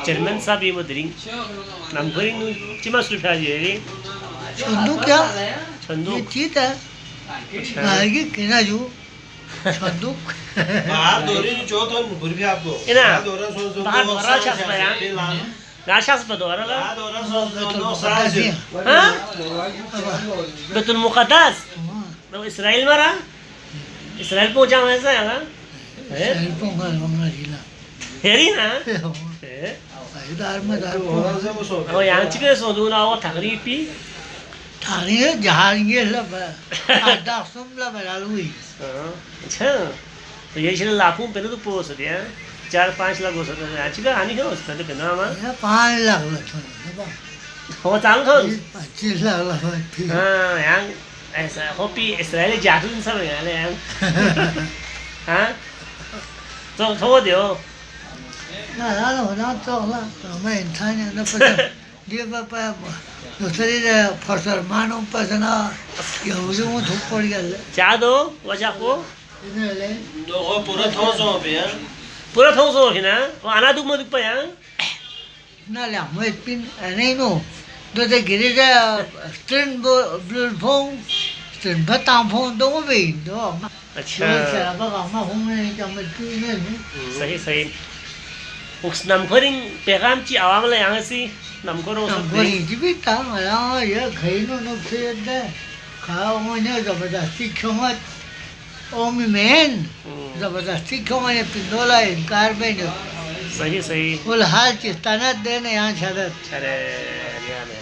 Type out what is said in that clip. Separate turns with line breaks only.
Jerman sabi mo dring. Namkoring cima sulta je.
Chandu क्या
Chandu.
ये चीज है आएगी कहना जो छंदू
बाहर दोरी जो तो बुरी भी आपको
Ina.
दोरा सो सो
Bahar dora chas pa ya. Rashas pa dora la.
दोरा सो सो साज
Ha? Betul Muqaddas. तो इसराइल मारा इसराइल पहुंचा वैसा है ना
पोंगल मंगल जिला
हेरी ना
इधर में दार
दोरा से वो सो
और यहाँ चिके सोदूना वो तकरीबी
थाने जहांगे लब आधा सुम लब लालुई
अच्छा तो ये चले लाखों पे तो पोस दिया 4-5 लाख हो सकते हैं आज का आने का उस पे तो ना हमारा
ये 5 लाख लग
वो चांग था
25 लाख लग
हाँ यहाँ ऐसा होपी इसराइली जादू इन सब यहाँ ले यहाँ हाँ तो दियो
ना ना ना तो ना मैं इंसान है ना पता ये पापा दूसरी फसल मानो पसना ये वो जो धूप पड़ गया
जादू वजह को
इधर ले
तो वो पूरा थोड़ा सो पे यार
पूरा थोड़ा सो है ना वो आना दुख मत पाया
ना ले मैं पिन नहीं नो तो ते गिरे जा स्ट्रेन ब्लड फोन स्ट्रेन बताम फोन दो भी दो
अच्छा
अब हम नहीं जब नहीं
सही सही उस नमकोरिंग पैगाम ची आवाम ले यहाँ से नमकोरों से
गोरी जीवित था मला ये खाइनो नो फेदे खाओ मने जबरदस्ती खमत ओ मेन जबरदस्ती खमने पिंडोला इनकार में
सही सही
बोल हाल चिस्ताना देने यहाँ छदत
अरे यार